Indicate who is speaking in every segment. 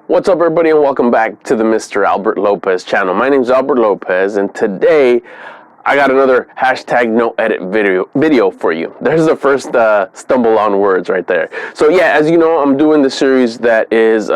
Speaker 1: What's up, everybody, and welcome back to the Mr. Albert Lopez channel. My name's Albert Lopez, and today I got another hashtag no edit video for you. There's the first stumble on words right there. So yeah, as you know, I'm doing the series that is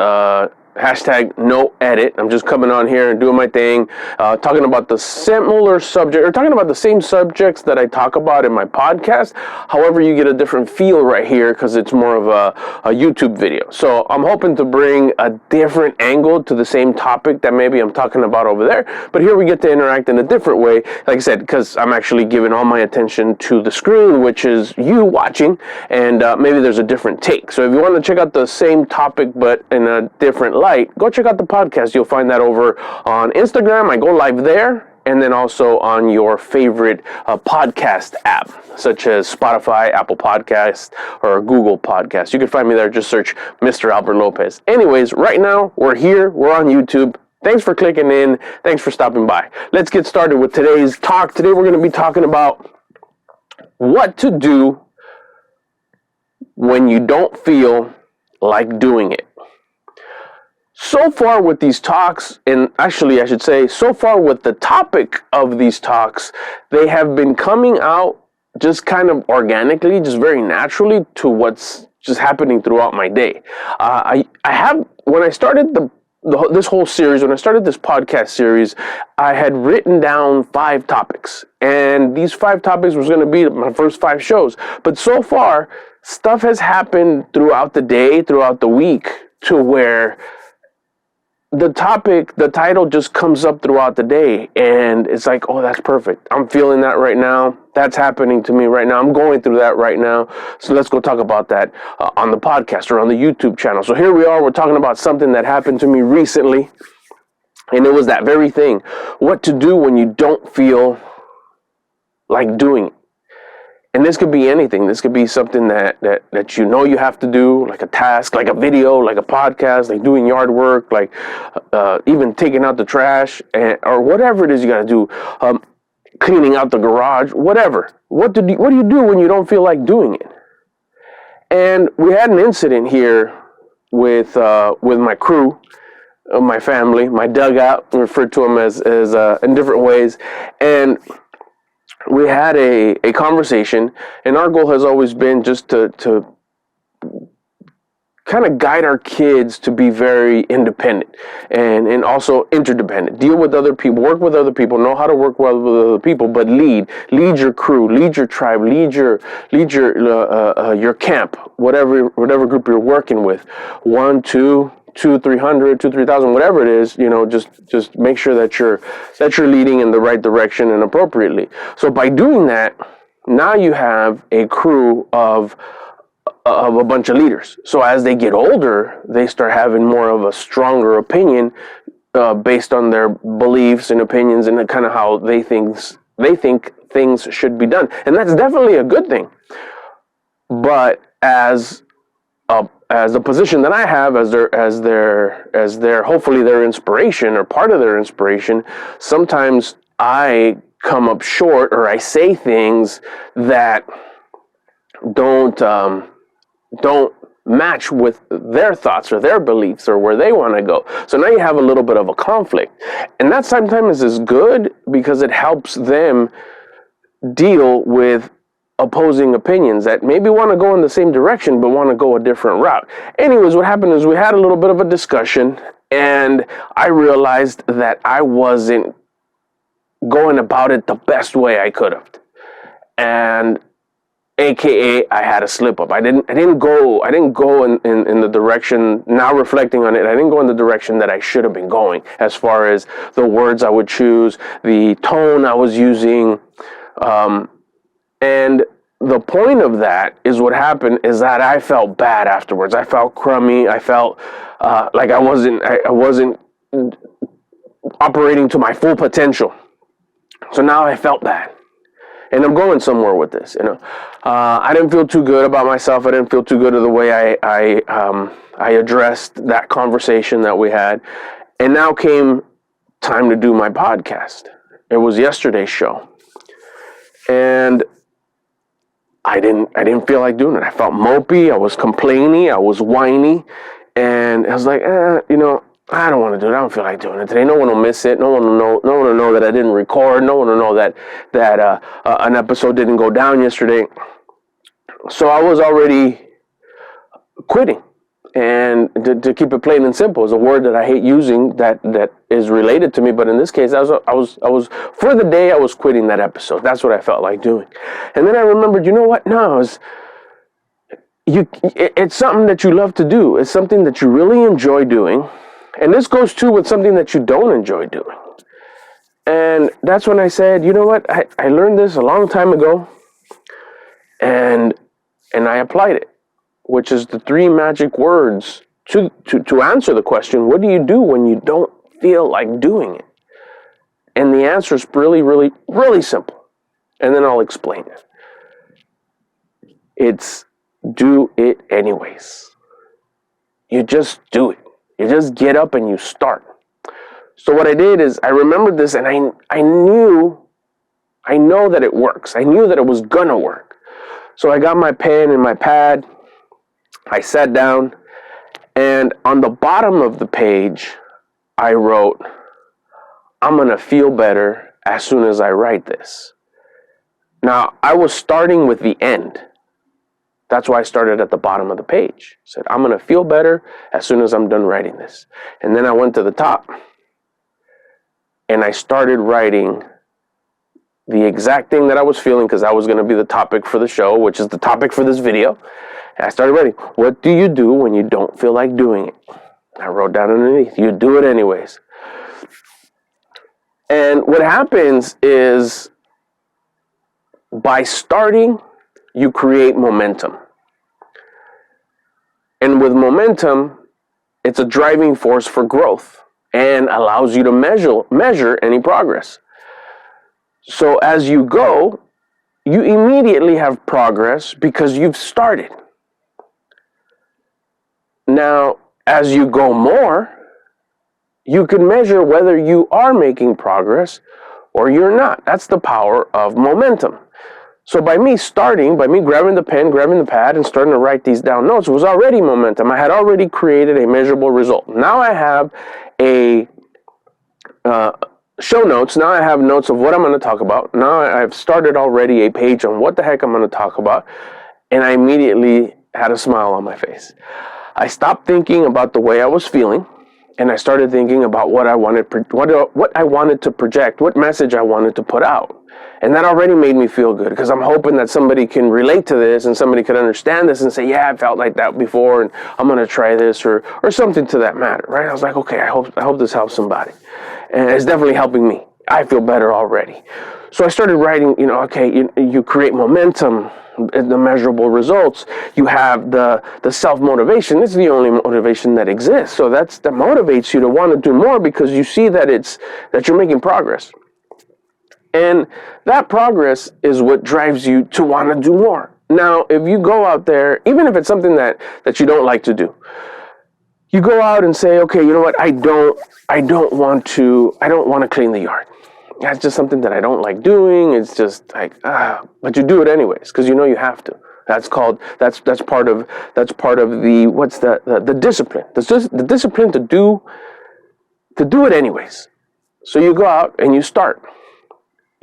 Speaker 1: hashtag no edit. I'm just coming on here and doing my thing, talking about the similar subject, or talking about the same subjects that I talk about in my podcast. However, you get a different feel right here because it's more of a YouTube video. So I'm hoping to bring a different angle to the same topic that maybe I'm talking about over there. But here we get to interact in a different way, like I said, because I'm actually giving all my attention to the screen, which is you watching, and maybe there's a different take. So if you want to check out the same topic but in a different light, go check out the podcast. You'll find that over on Instagram. I go live there, and then also on your favorite podcast app, such as Spotify, Apple Podcasts, or Google Podcasts. You can find me there. Just search Mr. Albert Lopez. Anyways, right now, we're here. We're on YouTube. Thanks for clicking in. Thanks for stopping by. Let's get started with today's talk. Today, we're going to be talking about what to do when you don't feel like doing it. So far with these talks, and actually I should say, so far with the topic of these talks, they have been coming out just kind of organically, just very naturally to what's just happening throughout my day. When I started this whole series, when I started this podcast series, I had written down 5 topics, and these 5 topics was going to be my first 5 shows. But so far, stuff has happened throughout the day, throughout the week, to where the title just comes up throughout the day, and it's like, oh, that's perfect. I'm feeling that right now. That's happening to me right now. I'm going through that right now. So let's go talk about that on the podcast or on the YouTube channel. So here we are. We're talking about something that happened to me recently, and it was that very thing. What to do when you don't feel like doing it. And this could be anything. This could be something that you know you have to do, like a task, like a video, like a podcast, like doing yard work, like even taking out the trash, or whatever it is you got to do, cleaning out the garage, whatever. What do you do when you don't feel like doing it? And we had an incident here with my crew, my family, my dugout. We refer to them as in different ways, and we had a conversation, and our goal has always been just to kind of guide our kids to be very independent and also interdependent. Deal with other people, work with other people, know how to work well with other people, but lead your crew, lead your tribe, lead your camp, whatever group you're working with. 1, 2, 300, 3,000, whatever it is, just make sure that you're leading in the right direction and appropriately. So by doing that, now you have a crew of a bunch of leaders. So as they get older, they start having more of a stronger opinion based on their beliefs and opinions and kind of how they think things should be done, and that's definitely a good thing. But as the position that I have as their hopefully their inspiration or part of their inspiration, sometimes I come up short or I say things that don't match with their thoughts or their beliefs or where they want to go. So now you have a little bit of a conflict, and that sometimes is good because it helps them deal with opposing opinions that maybe want to go in the same direction but want to go a different route. Anyways, what happened is we had a little bit of a discussion, and I realized that I wasn't going about it the best way I could have, and AKA I had a slip up. I didn't go in the direction, now reflecting on it, I didn't go in the direction that I should have been going as far as the words I would choose, the tone I was using, and the point of that is what happened is that I felt bad afterwards. I felt crummy. I felt like I wasn't operating to my full potential. So now I felt bad, and I'm going somewhere with this. I didn't feel too good about myself. I didn't feel too good of the way I addressed that conversation that we had, and now came time to do my podcast. It was yesterday's show, and I didn't feel like doing it. I felt mopey, I was complaining, I was whiny, And I was like, I don't want to do it. I don't feel like doing it today. No one will miss it. No one will know. No one will know that I didn't record. No one will know that an episode didn't go down yesterday. So I was already quitting. And to keep it plain and simple, is a word that I hate using that is related to me. But in this case, I was for the day I was quitting that episode. That's what I felt like doing. And then I remembered, you know what? No, it's something that you love to do. It's something that you really enjoy doing. And this goes too with something that you don't enjoy doing. And that's when I said, you know what? I learned this a long time ago, and I applied it, which is the 3 magic words to answer the question, what do you do when you don't feel like doing it? And the answer is really, really, really simple. And then I'll explain it. It's do it anyways. You just do it. You just get up and you start. So what I did is I remembered this, and I know that it works. I knew that it was gonna work. So I got my pen and my pad. I sat down, and on the bottom of the page, I wrote, I'm gonna feel better as soon as I write this. Now, I was starting with the end. That's why I started at the bottom of the page. I said, I'm going to feel better as soon as I'm done writing this. And then I went to the top, and I started writing the exact thing that I was feeling, because that was going to be the topic for the show, which is the topic for this video. And I started writing, what do you do when you don't feel like doing it? I wrote down underneath, you do it anyways. And what happens is, by starting, you create momentum. And with momentum, it's a driving force for growth and allows you to measure any progress. So as you go, you immediately have progress because you've started. Now, as you go more, you can measure whether you are making progress or you're not. That's the power of momentum. So by me grabbing the pen, grabbing the pad, and starting to write these down notes, was already momentum. I had already created a measurable result. Now I have a show notes. Now I have notes of what I'm going to talk about. Now I've started already a page on what the heck I'm going to talk about, and I immediately had a smile on my face. I stopped thinking about the way I was feeling, and I started thinking about what I wanted to project, what message I wanted to put out. And that already made me feel good, because I'm hoping that somebody can relate to this and somebody could understand this and say, yeah, I felt like that before, and I'm going to try this or something to that matter, right? I was like, okay, I hope this helps somebody. And it's definitely helping me. I feel better already. So I started writing, you create momentum, the measurable results. You have the self-motivation. This is the only motivation that exists. So that motivates you to want to do more, because you see that you're making progress. And that progress is what drives you to want to do more. Now, if you go out there, even if it's something that you don't like to do, you go out and say, okay, you know what? I don't want to clean the yard. That's just something that I don't like doing. It's just like, but you do it anyways, because you know you have to. That's part of the discipline. The discipline to do it anyways. So you go out and you start.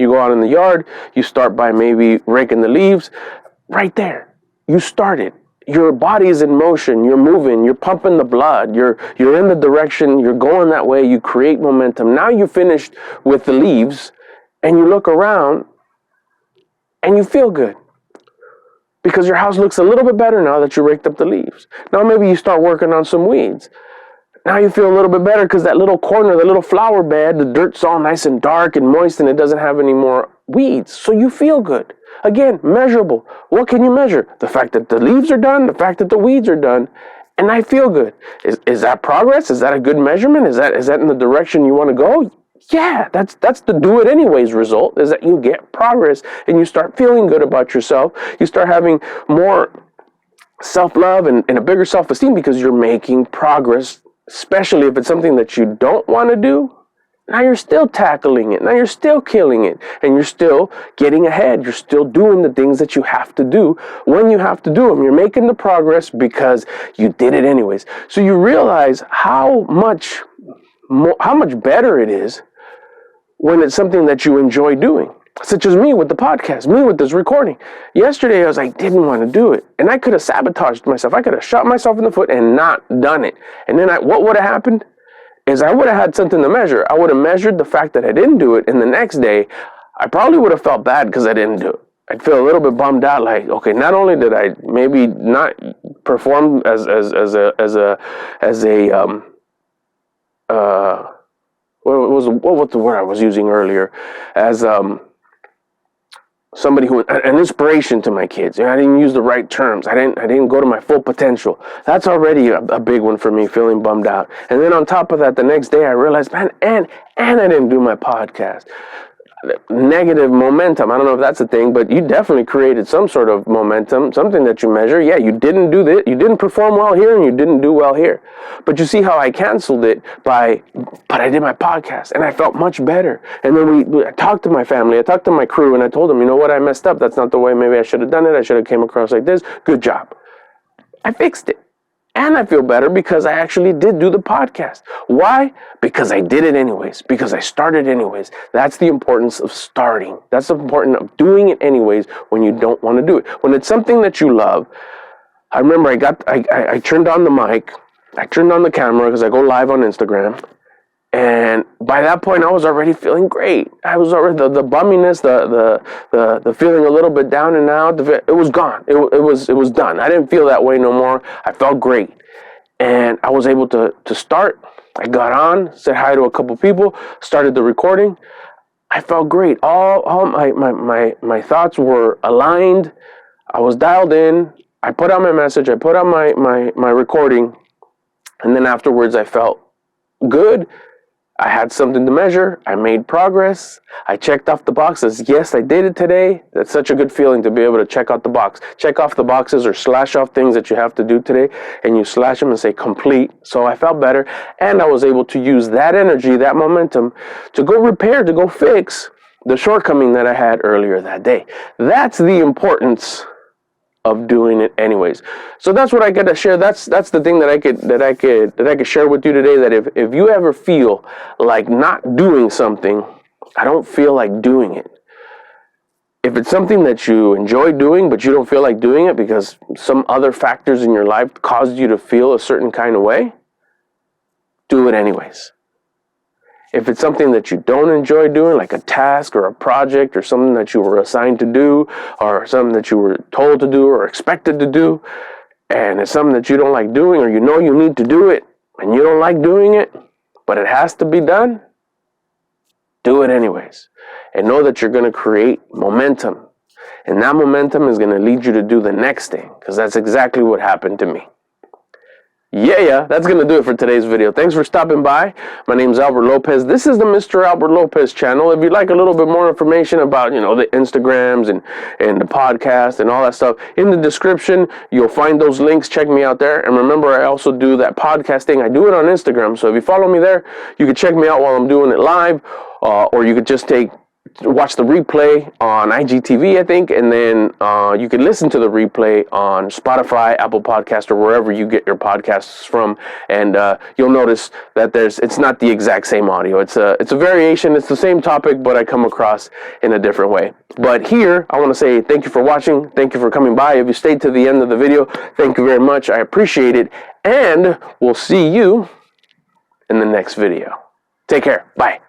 Speaker 1: You go out in the yard, you start by maybe raking the leaves. Right there, you started. Your body is in motion, you're moving, you're pumping the blood, you're in the direction, you're going that way, you create momentum. Now you finished with the leaves, and you look around, and you feel good. Because your house looks a little bit better now that you raked up the leaves. Now maybe you start working on some weeds. Now you feel a little bit better because that little corner, the little flower bed, the dirt's all nice and dark and moist, and it doesn't have any more weeds. So you feel good. Again, measurable. What can you measure? The fact that the leaves are done, the fact that the weeds are done, and I feel good. Is that progress? Is that a good measurement? Is that in the direction you want to go? Yeah, that's the do it anyways result, is that you get progress and you start feeling good about yourself. You start having more self-love and a bigger self-esteem because you're making progress. Especially if it's something that you don't want to do, Now you're still tackling it. Now you're still killing it. And you're still getting ahead. You're still doing the things that you have to do when you have to do them. You're making the progress because you did it anyways. So you realize how much better it is when it's something that you enjoy doing. Such as me with the podcast, me with this recording. Yesterday, I was like, didn't want to do it. And I could have sabotaged myself. I could have shot myself in the foot and not done it. And then what would have happened is I would have had something to measure. I would have measured the fact that I didn't do it. And the next day, I probably would have felt bad because I didn't do it. I'd feel a little bit bummed out, like, okay, not only did I maybe not perform as what was the word I was using earlier, as somebody who, an inspiration to my kids. I didn't use the right terms. I didn't go to my full potential. That's already a big one for me, feeling bummed out. And then on top of that, the next day I realized, man, and I didn't do my podcast. Negative momentum. I don't know if that's a thing, but you definitely created some sort of momentum, something that you measure. Yeah, you didn't do this. You didn't perform well here and you didn't do well here. But you see how I canceled it but I did my podcast and I felt much better. And then I talked to my family, I talked to my crew, and I told them, you know what, I messed up. That's not the way maybe I should have done it. I should have came across like this. Good job. I fixed it. And I feel better because I actually did do the podcast. Why? Because I did it anyways. Because I started anyways. That's the importance of starting. That's the importance of doing it anyways when you don't want to do it. When it's something that you love. I remember I turned on the mic. I turned on the camera because I go live on Instagram. And by that point, I was already feeling great. I was already, the bumminess, the feeling a little bit down and out, it was gone. It was done. I didn't feel that way no more. I felt great. And I was able to start. I got on, said hi to a couple people, started the recording. I felt great. All my thoughts were aligned. I was dialed in. I put out my message. I put out my recording. And then afterwards, I felt good. I had something to measure. I made progress. I checked off the boxes. Yes, I did it today. That's such a good feeling to be able to check out the box. Check off the boxes or slash off things that you have to do today, and you slash them and say complete. So I felt better, and I was able to use that energy, that momentum, to go repair, to go fix the shortcoming that I had earlier that day. That's the importance of doing it anyways. So that's what I got to share. That's the thing that I could share with you today, that if you ever feel like not doing something, I don't feel like doing it. If it's something that you enjoy doing, but you don't feel like doing it because some other factors in your life caused you to feel a certain kind of way, do it anyways. If it's something that you don't enjoy doing, like a task or a project or something that you were assigned to do or something that you were told to do or expected to do, and it's something that you don't like doing, or you know you need to do it and you don't like doing it, but it has to be done, do it anyways. And know that you're going to create momentum. And that momentum is going to lead you to do the next thing, because that's exactly what happened to me. Yeah, that's going to do it for today's video. Thanks for stopping by. My name's Albert Lopez. This is the Mr. Albert Lopez channel. If you'd like a little bit more information about, the Instagrams and the podcast and all that stuff, in the description, you'll find those links. Check me out there. And remember, I also do that podcast thing. I do it on Instagram. So if you follow me there, you can check me out while I'm doing it live, or you could just watch the replay on IGTV, I think, and then you can listen to the replay on Spotify, Apple Podcast, or wherever you get your podcasts from. And you'll notice that it's not the exact same audio. It's a variation. It's the same topic, but I come across in a different way. But here, I want to say thank you for watching. Thank you for coming by. If you stayed to the end of the video, thank you very much. I appreciate it. And we'll see you in the next video. Take care. Bye.